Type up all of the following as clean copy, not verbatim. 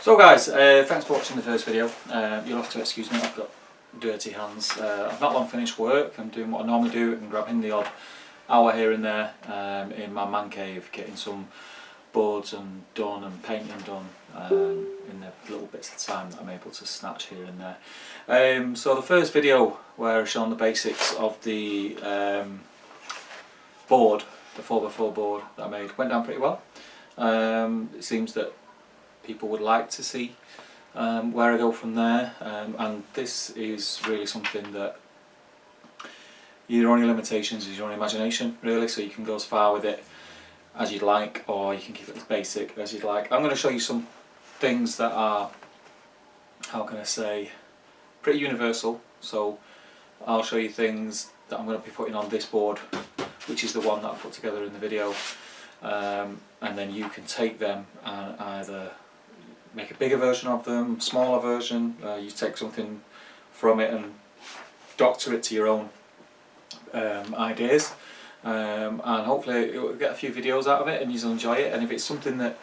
So guys, thanks for watching the first video. You'll have to excuse me, I've got dirty hands. I've not long finished work. I'm doing what I normally do and grabbing the odd hour here and there in my man cave, getting some boards and done and painting done in the little bits of time that I'm able to snatch here and there. So the first video where I've shown the basics of the board, the 4x4 board that I made, went down pretty well. It seems that people would like to see where I go from there, and this is really something that your only limitations is your own imagination, really, so you can go as far with it as you'd like, or you can keep it as basic as you'd like. I'm going to show you some things that are, how can I say, pretty universal. So I'll show you things that I'm going to be putting on this board, which is the one that I put together in the video, and then you can take them and either make a bigger version of them, smaller version, you take something from it and doctor it to your own ideas, and hopefully you'll get a few videos out of it and you'll enjoy it. And if it's something that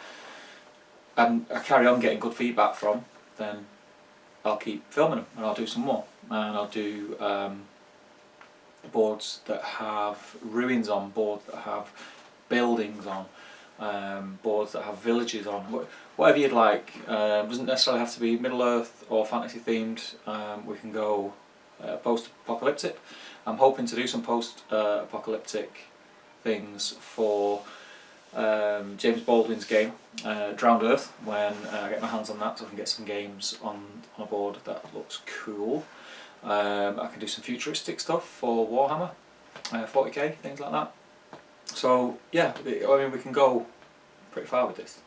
I carry on getting good feedback from, then I'll keep filming them and I'll do some more, and I'll do boards that have ruins on, boards that have buildings on, boards that have villages on, whatever you'd like. Doesn't necessarily have to be Middle Earth or fantasy themed. We can go post-apocalyptic. I'm hoping to do some post-apocalyptic things for James Baldwin's game, Drowned Earth, when I get my hands on that, so I can get some games on a board that looks cool. I can do some futuristic stuff for Warhammer, 40k, things like that. So yeah, I mean, we can go pretty far with this.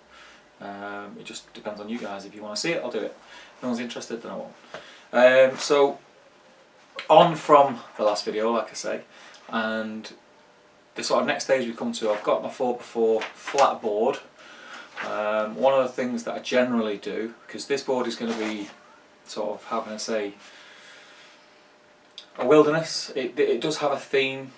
It just depends on you guys. If you want to see it, I'll do it. If no one's interested, then I won't. So on from the last video, like I say, and the sort of next stage we come to, I've got my 4x4 flat board. One of the things that I generally do, because this board is going to be sort of, how can I say, a wilderness. It does have a theme.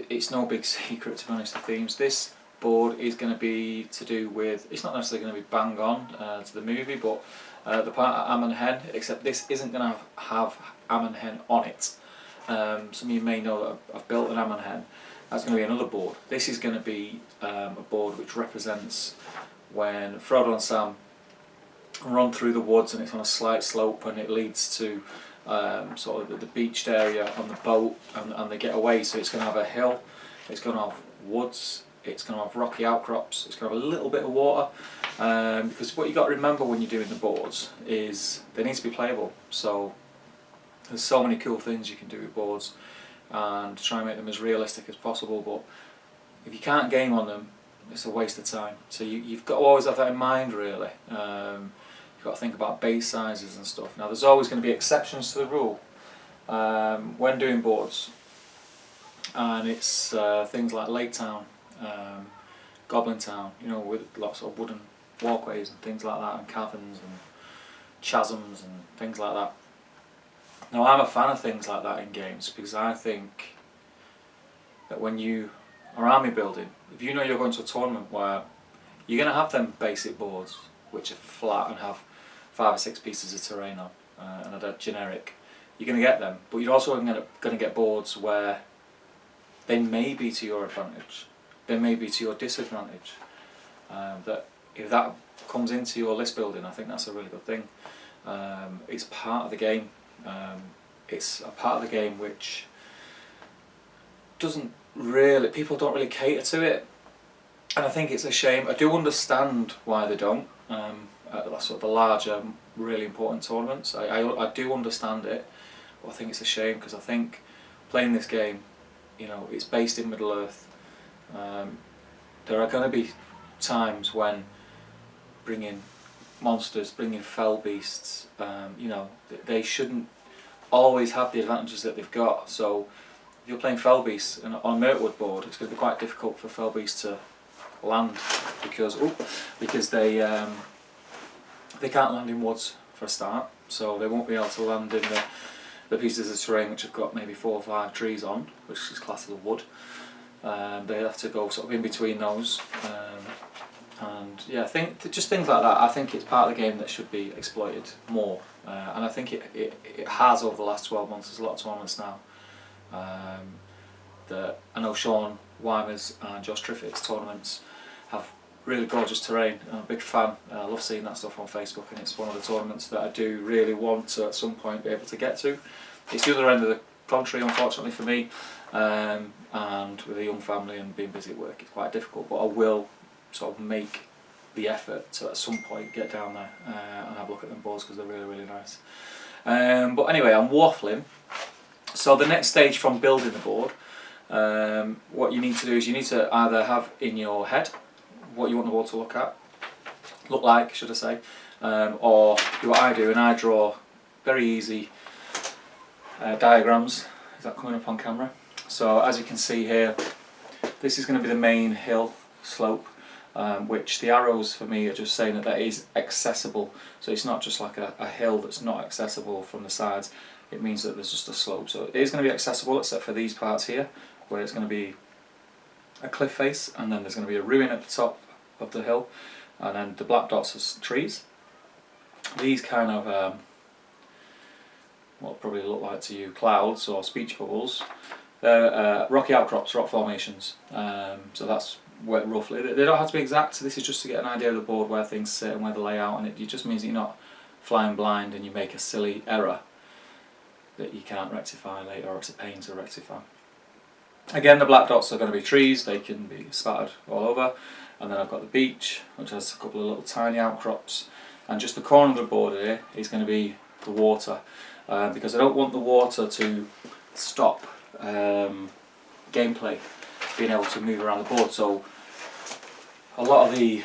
It's no big secret, to be honest, the themes. This board is going to be to do with, it's not necessarily going to be bang on to the movie, but the part of Am and Hen, except this isn't going to have Am and Hen on it. Some of you may know that I've built an Am and Hen. That's going to be another board. This is going to be a board which represents when Frodo and Sam run through the woods and it's on a slight slope and it leads to sort of the beached area on the boat, and they get away. So it's going to have a hill, it's going to have woods, it's going to have rocky outcrops, it's going to have a little bit of water, because what you've got to remember when you're doing the boards is they need to be playable. So there's so many cool things you can do with boards and try and make them as realistic as possible, but if you can't game on them, it's a waste of time. So you've got to always have that in mind, really. You've got to think about base sizes and stuff. Now there's always going to be exceptions to the rule when doing boards, and it's things like Lake Town, Goblin Town, you know, with lots of wooden walkways and things like that, and caverns and chasms and things like that. Now I'm a fan of things like that in games, because I think that when you are army building, if you know you're going to a tournament where you're going to have them basic boards which are flat and have 5 or 6 pieces of terrain on, and are generic, you're going to get them, but you're also going to get boards where they may be to your advantage, they may be to your disadvantage. That if that comes into your list building, I think that's a really good thing. It's part of the game. It's a part of the game which doesn't really, people don't really cater to it, and I think it's a shame. I do understand why they don't. At sort of the larger, really important tournaments, I do understand it, but I think it's a shame, because I think playing this game, you know, it's based in Middle Earth. There are going to be times when bringing monsters, bringing fell beasts, you know, they shouldn't always have the advantages that they've got. So if you're playing fell beasts on a Mirkwood board, it's going to be quite difficult for fell beasts to land, because they can't land in woods for a start, so they won't be able to land in the pieces of terrain which have got maybe 4 or 5 trees on, which is classed as a wood. They have to go sort of in between those, and yeah, I think just things like that. I think it's part of the game that should be exploited more, and I think it has over the last 12 months. There's a lot of tournaments now. That I know Sean Wymer's and Josh Triffitt's tournaments have really gorgeous terrain. I'm a big fan. I love seeing that stuff on Facebook, and it's one of the tournaments that I do really want to at some point be able to get to. It's the other end of the country, unfortunately for me, and with a young family and being busy at work, it's quite difficult, but I will sort of make the effort to at some point get down there and have a look at them boards, because they're really, really nice. But anyway, I'm waffling. So the next stage from building the board, what you need to do is you need to either have in your head what you want the board to look like, should I say, or do what I do, and I draw very easy diagrams. Is that coming up on camera? So as you can see here, this is going to be the main hill slope, which the arrows for me are just saying that that is accessible. So it's not just like a hill that's not accessible from the sides. It means that there's just a slope. So it is going to be accessible except for these parts here, where it's going to be a cliff face, and then there's going to be a ruin at the top of the hill, and then the black dots are trees. These kind of what probably look like to you clouds or speech bubbles, they're rocky outcrops, rock formations. So that's where roughly, they don't have to be exact. So this is just to get an idea of the board, where things sit and where the layout, and it just means that you're not flying blind and you make a silly error that you can't rectify later, or it's a pain to rectify. Again, the black dots are going to be trees. They can be spattered all over. And then I've got the beach, which has a couple of little tiny outcrops, and just the corner of the board here is going to be the water, because I don't want the water to stop gameplay being able to move around the board. So a lot of the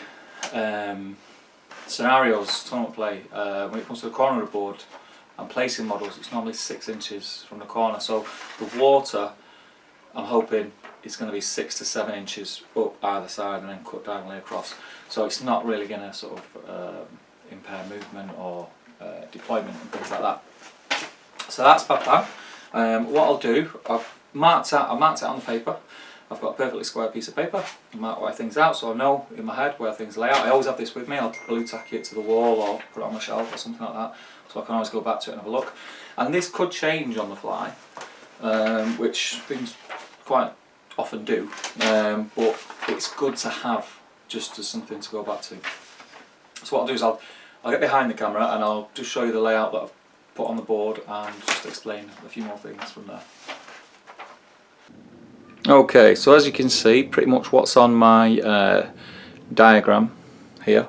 scenarios, tournament play, when it comes to the corner of the board and placing models, it's normally 6 inches from the corner. So the water, I'm hoping, it's going to be 6 to 7 inches up either side and then cut diagonally across. So it's not really going to sort of impair movement or deployment and things like that. So that's my plan. What I'll do, I've marked it on the paper. I've got a perfectly square piece of paper. I mark where things out, so I know in my head where things lay out. I always have this with me. I'll blue tack it to the wall or put it on my shelf or something like that, so I can always go back to it and have a look. And this could change on the fly, which things quite often do, but it's good to have just as something to go back to. So what I'll do is I'll get behind the camera and I'll just show you the layout that I've put on the board and just explain a few more things from there. Okay, so as you can see, pretty much what's on my diagram here,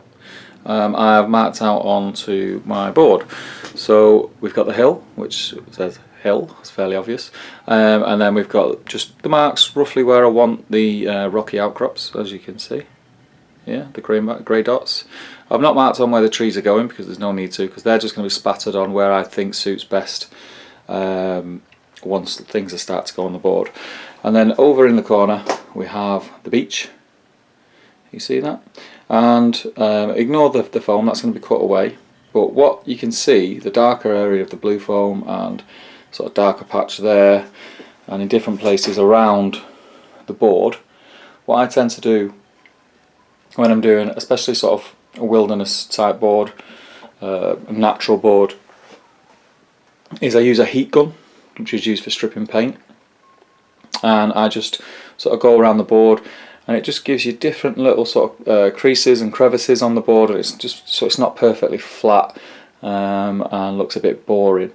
I've marked out onto my board. So we've got the hill, which says hill, it's fairly obvious, and then we've got just the marks roughly where I want the rocky outcrops, as you can see. Yeah, the grey dots. I've not marked on where the trees are going because there's no need to, because they're just going to be spattered on where I think suits best once things are start to go on the board. And then over in the corner we have the beach. You see that? And ignore the foam, that's going to be cut away. But what you can see, the darker area of the blue foam and sort of darker patch there, and in different places around the board, what I tend to do when I'm doing, especially sort of a wilderness type board, a natural board, is I use a heat gun, which is used for stripping paint, and I just sort of go around the board, and it just gives you different little sort of creases and crevices on the board. It's just so it's not perfectly flat and looks a bit boring.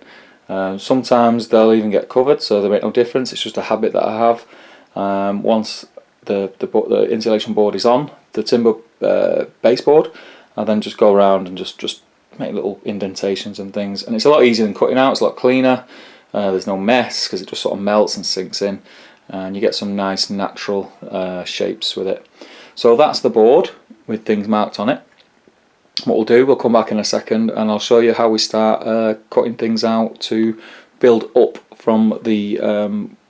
Sometimes they'll even get covered, so they make no difference. It's just a habit that I have. Once the insulation board is on the timber baseboard, I then just go around and just make little indentations and things, and it's a lot easier than cutting out. It's a lot cleaner. There's no mess because it just sort of melts and sinks in, and you get some nice natural shapes with it. So that's the board with things marked on it. What we'll do, we'll come back in a second and I'll show you how we start cutting things out to build up from the,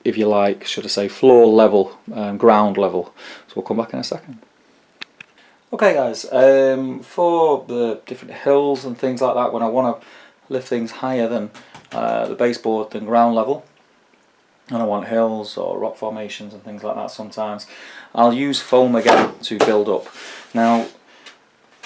if you like, should I say, floor level, ground level. So we'll come back in a second. Okay guys, for the different hills and things like that, when I want to lift things higher than the baseboard than ground level, and I want hills or rock formations and things like that sometimes, I'll use foam again to build up. Now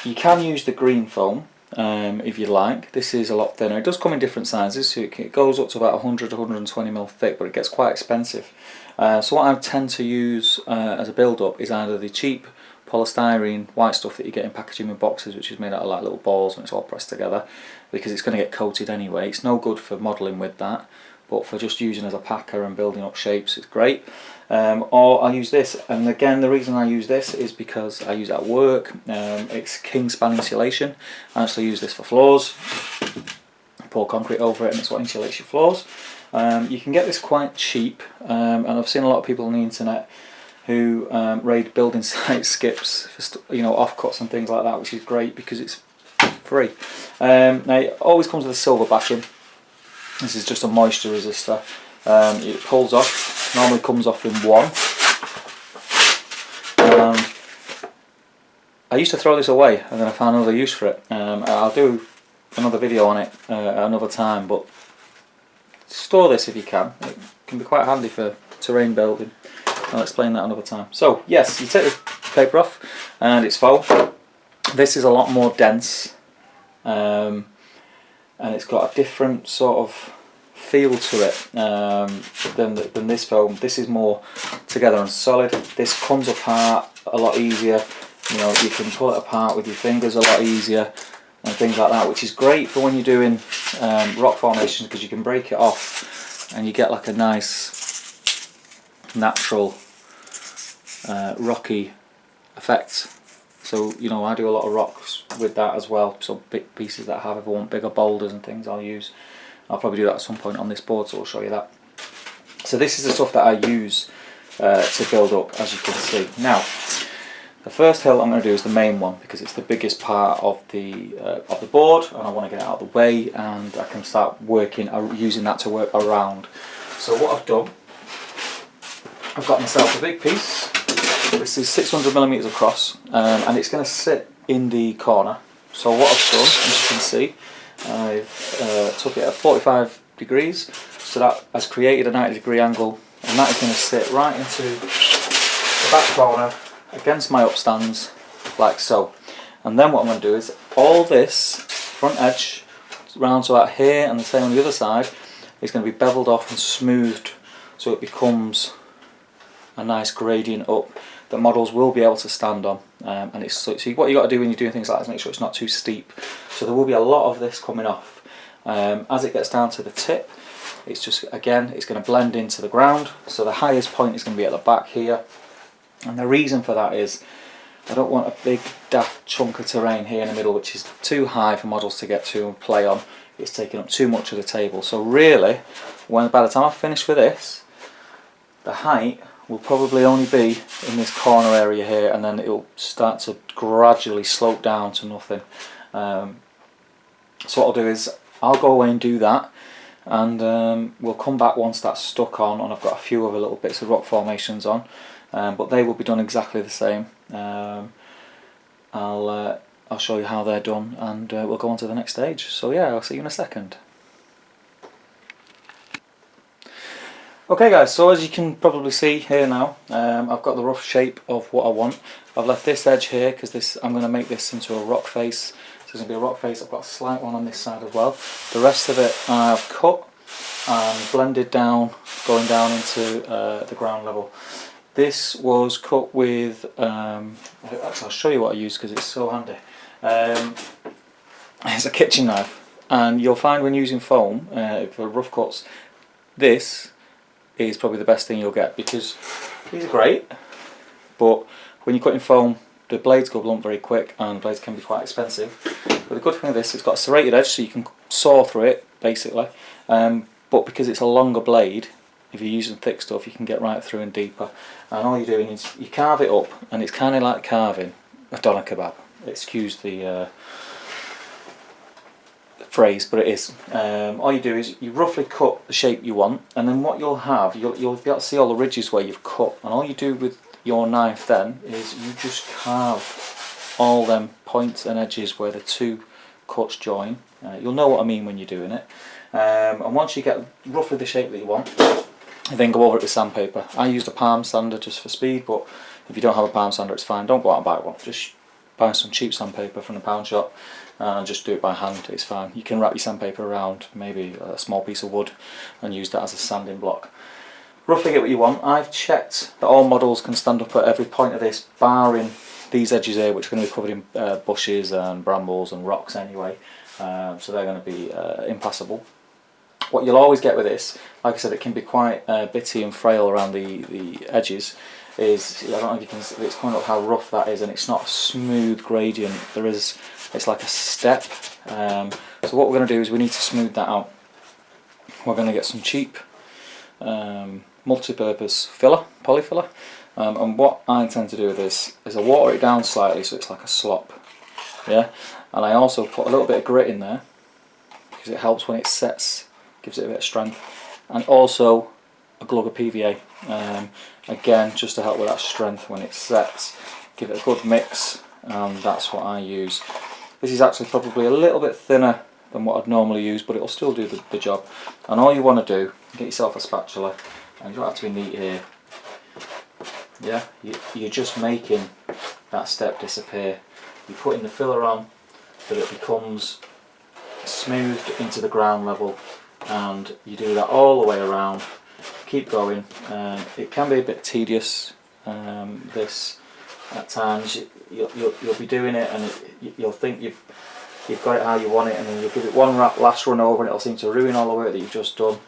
You can use the green foam if you like. This is a lot thinner. It does come in different sizes, so it goes up to about 100 to 120 mil thick, but it gets quite expensive. So what I tend to use as a build-up is either the cheap polystyrene white stuff that you get in packaging with boxes, which is made out of like little balls and it's all pressed together, because it's going to get coated anyway. It's no good for modelling with that, but for just using as a packer and building up shapes, it's great. Or I use this, and again the reason I use this is because I use it at work. It's Kingspan insulation. I actually use this for floors. Pour concrete over it and it's what insulates your floors. You can get this quite cheap, and I've seen a lot of people on the internet who raid building site skips for offcuts and things like that, which is great because it's free. Now it always comes with a silver backing. This is just a moisture resistor. It pulls off, normally comes off in one. I used to throw this away and then I found another use for it. I'll do another video on it another time, but store this if you can. It can be quite handy for terrain building. I'll explain that another time. So yes, you take the paper off and it's foam. This is a lot more dense, and it's got a different sort of feel to it than this foam. This is more together and solid. This comes apart a lot easier. You can pull it apart with your fingers a lot easier and things like that, which is great for when you're doing rock formations, because you can break it off and you get like a nice natural rocky effect. So I do a lot of rocks with that as well. So big pieces that have, if I want bigger boulders and things, I'll probably do that at some point on this board, so I'll show you that. So this is the stuff that I use to build up, as you can see. Now, the first hill I'm going to do is the main one, because it's the biggest part of the board, and I want to get it out of the way, and I can start using that to work around. So what I've done, I've got myself a big piece. This is 600mm across, and it's going to sit in the corner. So what I've done, as you can see, I've took it at 45 degrees, so that has created a 90-degree angle, and that is going to sit right into the back corner against my upstands, like so. And then what I'm going to do is all this front edge round to about here, and the same on the other side, is going to be beveled off and smoothed, so it becomes a nice gradient up that models will be able to stand on. And it's so what you got to do when you're doing things like this, make sure it's not too steep. So there will be a lot of this coming off. As it gets down to the tip, it's just, again, it's going to blend into the ground. So the highest point is going to be at the back here, and the reason for that is I don't want a big daft chunk of terrain here in the middle, which is too high for models to get to and play on. It's taking up too much of the table. So really, by the time I've finished with this, the height will probably only be in this corner area here, and then it'll start to gradually slope down to nothing. So what I'll do is I'll go away and do that, and we'll come back once that's stuck on, and I've got a few other little bits of rock formations on, but they will be done exactly the same. I'll show you how they're done, and we'll go on to the next stage. So yeah, I'll see you in a second. Okay guys, so as you can probably see here now, I've got the rough shape of what I want. I've left this edge here because I'm going to make this into a rock face. So it's going to be a rock face. I've got a slight one on this side as well. The rest of it I've cut and blended down, going down into the ground level. This was cut with, actually I'll show you what I used because it's so handy. It's a kitchen knife, and you'll find when using foam for rough cuts, this is probably the best thing you'll get, because these are great, but when you're cutting foam, the blades go blunt very quick, and blades can be quite expensive. But the good thing with this, it's got a serrated edge, so you can saw through it basically, but because it's a longer blade, if you're using thick stuff, you can get right through and deeper. And all you're doing is you carve it up, and it's kind of like carving a doner kebab. Excuse the phrase, but it is. All you do is you roughly cut the shape you want, and then what you'll have, you'll be able to see all the ridges where you've cut, and all you do with your knife then is you just carve all them points and edges where the two cuts join. You'll know what I mean when you're doing it. And once you get roughly the shape that you want, you then go over it with sandpaper. I used a palm sander just for speed, but if you don't have a palm sander, it's fine. Don't go out and buy one. Just buy some cheap sandpaper from the pound shop and just do it by hand. It's fine. You can wrap your sandpaper around maybe a small piece of wood and use that as a sanding block. Roughly get what you want. I've checked that all models can stand up at every point of this, barring these edges here, which are going to be covered in bushes and brambles and rocks anyway, so they're going to be impassable. What you'll always get with this, like I said, it can be quite bitty and frail around the edges, is, I don't know if you can see, it's kind of how rough that is, and it's not a smooth gradient. It's like a step. So what we're going to do is we need to smooth that out. We're going to get some cheap multi-purpose filler, polyfiller, and what I intend to do with this is I water it down slightly so it's like a slop, yeah, and I also put a little bit of grit in there because it helps when it sets, gives it a bit of strength, and also a glug of PVA, again just to help with that strength when it sets. Give it a good mix, and that's what I use. This is actually probably a little bit thinner than what I'd normally use, but it'll still do the job. And all you want to do, get yourself a spatula, and you don't have to be neat here. Yeah, you're just making that step disappear. You're putting the filler on so that it becomes smoothed into the ground level, and you do that all the way around. Keep going. It can be a bit tedious, this at times. You'll be doing it and you'll think you've got it how you want it, and then you'll give it one last run over and it'll seem to ruin all the work that you've just done.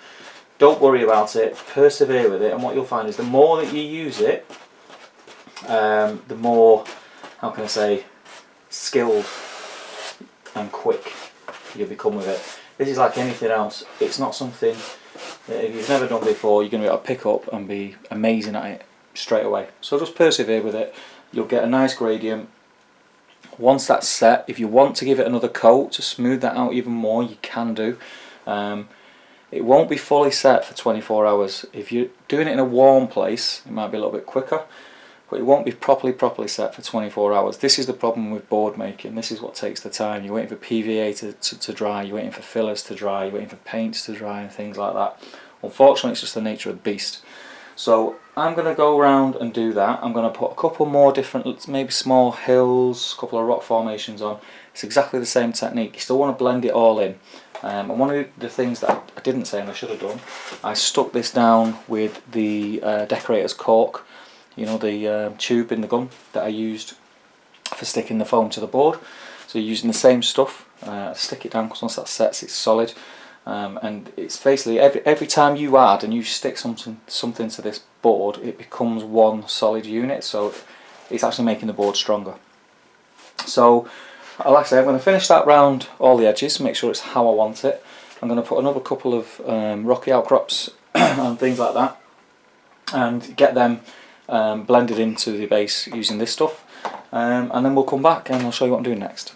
Don't worry about it, persevere with it, and what you'll find is the more that you use it, the more, how can I say, skilled and quick you'll become with it. This is like anything else. It's not something that if you've never done before, you're going to be able to pick up and be amazing at it straight away. So just persevere with it. You'll get a nice gradient. Once that's set, if you want to give it another coat to smooth that out even more, you can do. It won't be fully set for 24 hours. If you're doing it in a warm place, it might be a little bit quicker, but it won't be properly set for 24 hours. This is the problem with board making. This is what takes the time. You're waiting for PVA to dry, you're waiting for fillers to dry, you're waiting for paints to dry and things like that. Unfortunately, it's just the nature of the beast. So I'm going to go around and do that. I'm going to put a couple more different, maybe small hills, a couple of rock formations on. It's exactly the same technique. You still want to blend it all in. And one of the things that I didn't say and I should have done, I stuck this down with the decorator's cork, you know, the tube in the gun that I used for sticking the foam to the board. So you're using the same stuff, stick it down, because once that sets it's solid. And it's basically every time you add and you stick something to this board, it becomes one solid unit, so it's actually making the board stronger. So like I say, I'm going to finish that round all the edges, make sure it's how I want it. I'm going to put another couple of rocky outcrops and things like that, and get them blended into the base using this stuff, and then we'll come back and I'll show you what I'm doing next.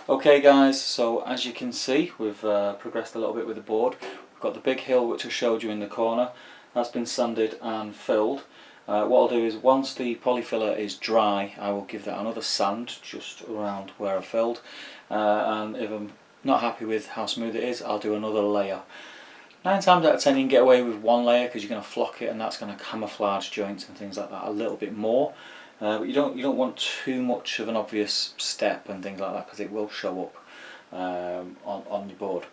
Okay guys, so as you can see, we've progressed a little bit with the board. We've got the big hill which I showed you in the corner. That's been sanded and filled. What I'll do is, once the polyfiller is dry, I will give that another sand just around where I filled, and if I'm not happy with how smooth it is, I'll do another layer. 9 times out of 10 you can get away with one layer because you're going to flock it, and that's going to camouflage joints and things like that a little bit more. But you don't want too much of an obvious step and things like that, because it will show up on your board.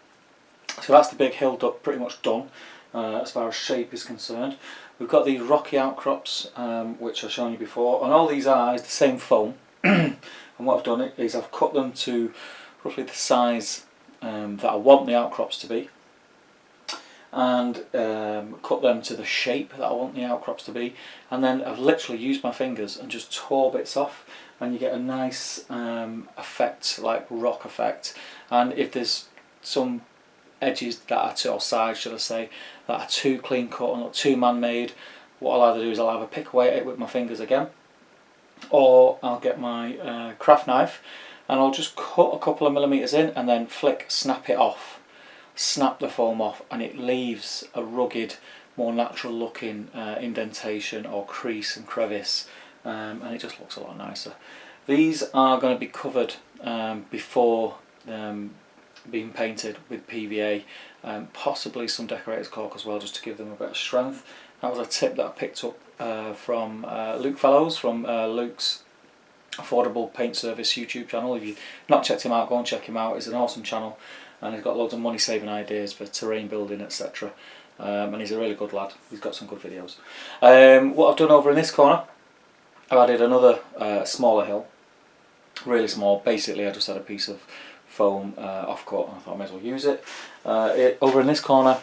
So that's the big hill pretty much done as far as shape is concerned. We've got these rocky outcrops which I've shown you before, and all these is the same foam. And what I've done is I've cut them to roughly the size that I want the outcrops to be, and cut them to the shape that I want the outcrops to be, and then I've literally used my fingers and just tore bits off, and you get a nice effect, like rock effect. And if there's some edges that are too, or sides should I say, that are too clean cut and too man-made, what I'll either do is I'll either pick away at it with my fingers again, or I'll get my craft knife and I'll just cut a couple of millimetres in and then snap it off, snap the foam off, and it leaves a rugged, more natural looking indentation or crease and crevice, and it just looks a lot nicer. These are going to be covered before being painted with PVA, possibly some decorator's caulk as well, just to give them a bit of strength. That was a tip that I picked up from Luke Fellows, from Luke's Affordable Paint Service YouTube channel. If you've not checked him out, go and check him out. It's an awesome channel, and he's got loads of money saving ideas for terrain building, etc. And he's a really good lad. He's got some good videos. What I've done over in this corner, I've added another smaller hill, really small. Basically I just had a piece of foam off-cut, and I thought I may as well use it. Over in this corner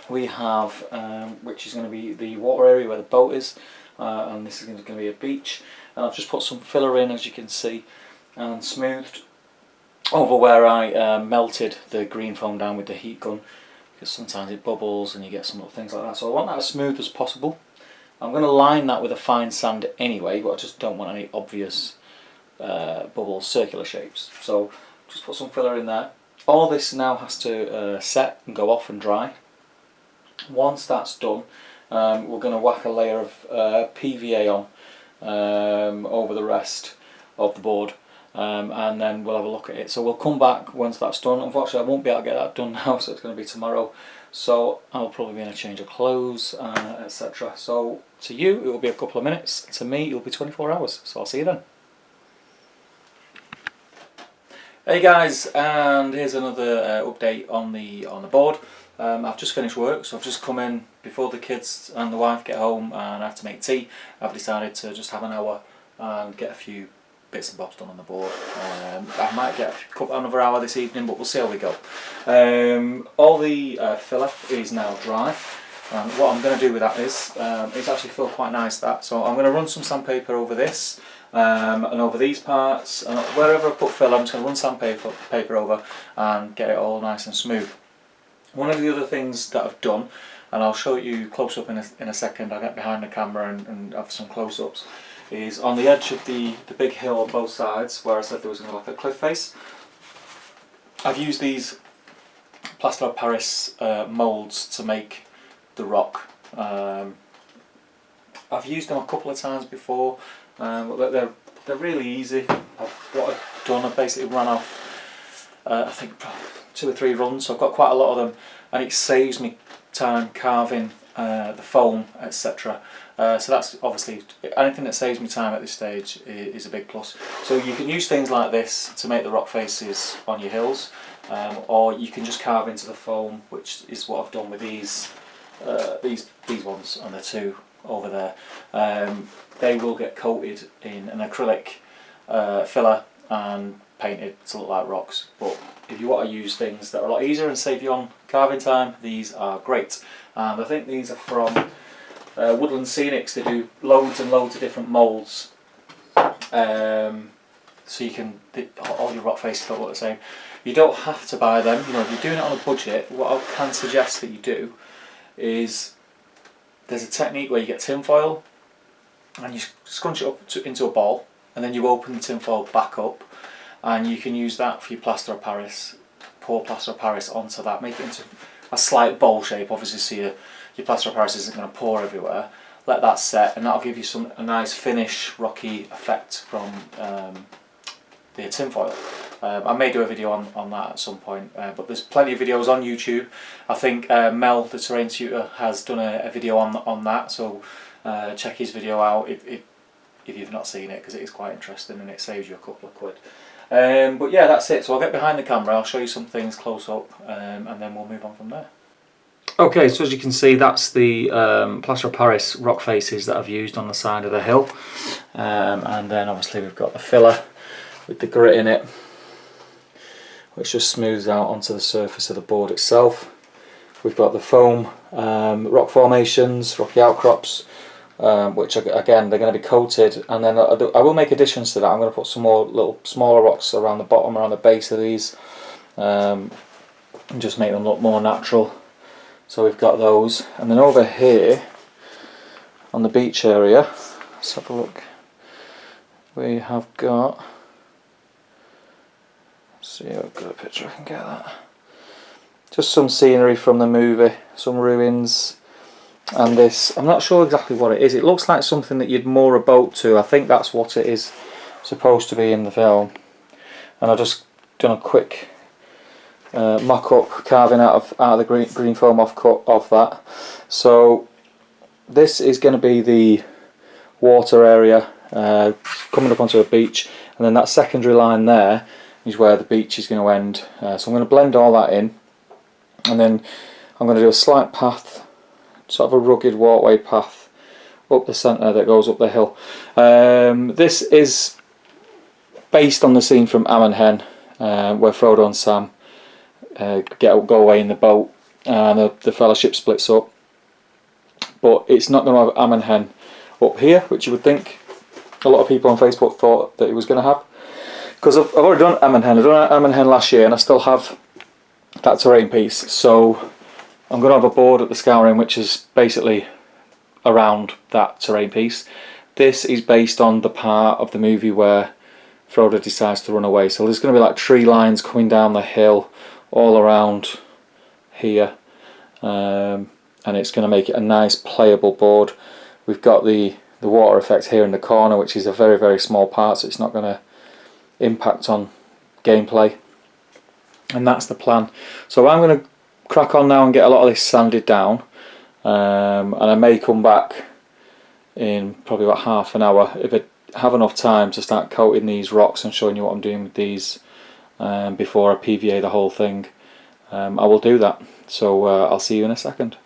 we have, which is going to be the water area where the boat is, and this is going to be a beach, and I've just put some filler in, as you can see, and smoothed over where I melted the green foam down with the heat gun, because sometimes it bubbles and you get some little things like that, so I want that as smooth as possible. I'm going to line that with a fine sand anyway, but I just don't want any obvious bubbles, circular shapes, so just put some filler in there. All this now has to set and go off and dry. Once that's done, we're going to whack a layer of PVA on over the rest of the board, and then we'll have a look at it. So we'll come back once that's done. Unfortunately I won't be able to get that done now, so it's going to be tomorrow, so I'll probably be in a change of clothes, etc. So to you it will be a couple of minutes, to me it will be 24 hours, so I'll see you then. Hey guys, and here's another update on the board. I've just finished work, so I've just come in before the kids and the wife get home and I have to make tea. I've decided to just have an hour and get a few bits and bobs done on the board. I might get another hour this evening, but we'll see how we go. All the filler is now dry, and what I'm going to do with that is, it's actually feel quite nice, that. So I'm going to run some sandpaper over this, and over these parts, and wherever I put filler I'm just going to run sandpaper over and get it all nice and smooth. One of the other things that I've done, and I'll show you close up in a second, I'll get behind the camera and have some close-ups, is on the edge of the big hill on both sides, where I said there was going to be like a cliff face, I've used these plaster of Paris moulds to make the rock. I've used them a couple of times before, but they're really easy. What I've done, I've basically run off I think 2 or 3 runs, so I've got quite a lot of them, and it saves me time carving the foam, etc. So that's obviously, anything that saves me time at this stage is a big plus. So you can use things like this to make the rock faces on your hills, or you can just carve into the foam, which is what I've done with these ones and the 2 over there. They will get coated in an acrylic filler and painted to look like rocks, but if you want to use things that are a lot easier and save you on carving time, these are great. And I think these are from Woodland Scenics. They do loads and loads of different moulds, so you can, all your rock faces don't look the same. You don't have to buy them, you know, if you're doing it on a budget. What I can suggest that you do is, there's a technique where you get tin foil and you scrunch it up into a ball, and then you open the tin foil back up, and you can use that for your plaster of Paris. Pour plaster of Paris onto that, make it into a slight bowl shape, obviously, so your plaster of Paris isn't going to pour everywhere. Let that set, and that'll give you a nice finish, rocky effect from the tin foil. I may do a video on that at some point, but there's plenty of videos on YouTube. I think Mel, the terrain tutor, has done a video on that, so check his video out if you've not seen it, because it is quite interesting and it saves you a couple of quid. But yeah, that's it. So I'll get behind the camera, I'll show you some things close up, and then we'll move on from there. Okay, so as you can see, that's the plaster of Paris rock faces that I've used on the side of the hill, and then obviously we've got the filler with the grit in it, which just smooths out onto the surface of the board itself. We've got the foam rock formations, rocky outcrops, which again, they're going to be coated, and then I will make additions to that. I'm going to put some more little smaller rocks around the bottom, around the base of these, and just make them look more natural. So we've got those, and then over here on the beach area, let's have a look, we have got, let's see if I've got a picture I can get that, just some scenery from the movie, some ruins. And this, I'm not sure exactly what it is. It looks like something that you'd moor a boat to. I think that's what it is supposed to be in the film. And I've just done a quick mock-up carving out of the green foam off that. So this is going to be the water area coming up onto a beach, and then that secondary line there is where the beach is going to end. So I'm going to blend all that in, and then I'm going to do a slight path, sort of a rugged walkway path up the centre that goes up the hill. This is based on the scene from Am and Hen, where Frodo and Sam go away in the boat, and the Fellowship splits up. But it's not going to have Am and Hen up here, which you would think a lot of people on Facebook thought that it was going to have. Because I've already done Am and Hen. I've done Am and Hen last year, and I still have that terrain piece. So I'm going to have a board at the scouring which is basically around that terrain piece. This is based on the part of the movie where Frodo decides to run away. So there's going to be like tree lines coming down the hill all around here. And it's going to make it a nice playable board. We've got the water effect here in the corner, which is a very, very small part, so it's not going to impact on gameplay. And that's the plan. So I'm going to crack on now and get a lot of this sanded down, and I may come back in probably about half an hour if I have enough time to start coating these rocks and showing you what I'm doing with these before I PVA the whole thing. I will do that, so I'll see you in a second.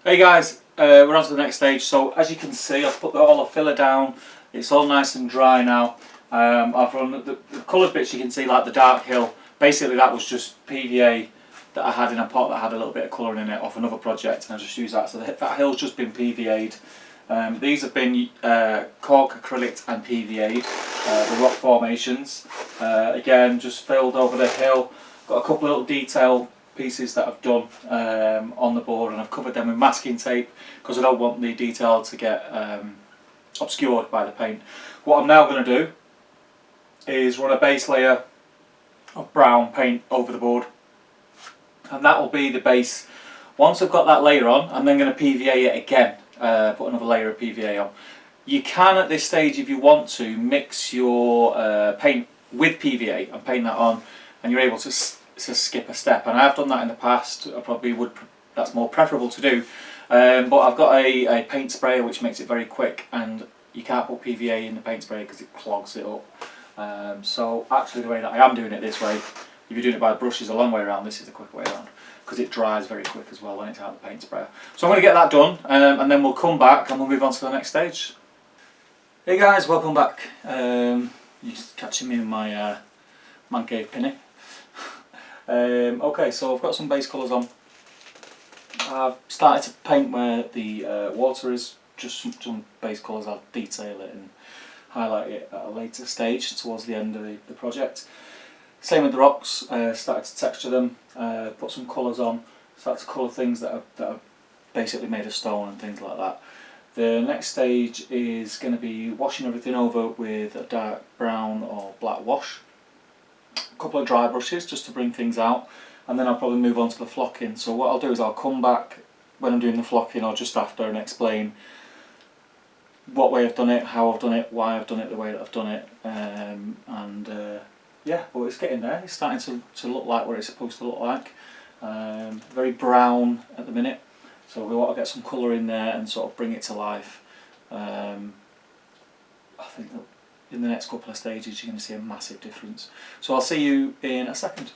Hey guys, we're on to the next stage. So as you can see, I've put all the filler down. It's all nice and dry now. I've run the coloured bits, you can see, like the dark hill. Basically that was just PVA that I had in a pot that had a little bit of colouring in it off another project, and I just used that. So that hill's just been PVA'd. These have been cork, acrylic and PVA'd, the rock formations. Again, just filled over the hill. Got a couple of little detail pieces that I've done on the board, and I've covered them with masking tape because I don't want the detail to get obscured by the paint. What I'm now going to do is run a base layer of brown paint over the board, and that will be the base. Once I've got that layer on, I'm then going to PVA it again, put another layer of PVA on. You can at this stage, if you want to, mix your paint with PVA and paint that on, and you're able to skip a step, and I've done that in the past. I probably would, that's more preferable to do, but I've got a paint sprayer which makes it very quick, and you can't put PVA in the paint sprayer because it clogs it up. So actually the way that I am doing it this way, if you're doing it by the brush, is a long way around. This is the quick way around because it dries very quick as well when it's out of the paint sprayer. So I'm going to get that done, and then we'll come back and we'll move on to the next stage. Hey guys, welcome back. You're catching me in my man cave pinny. Okay, so I've got some base colours on. I've started to paint where the water is, just some base colours. I'll detail it and highlight it at a later stage towards the end of the project. Same with the rocks, started to texture them, put some colours on, started to colour things that are basically made of stone and things like that. The next stage is going to be washing everything over with a dark brown or black wash. A couple of dry brushes just to bring things out, and then I'll probably move on to the flocking. So what I'll do is I'll come back when I'm doing the flocking or just after and explain what way I've done it, how I've done it, why I've done it the way that I've done it, yeah, but it's getting there. It's starting to look like what it's supposed to look like. Very brown at the minute, so we want to get some colour in there and sort of bring it to life. I think that in the next couple of stages you're going to see a massive difference. So I'll see you in a second.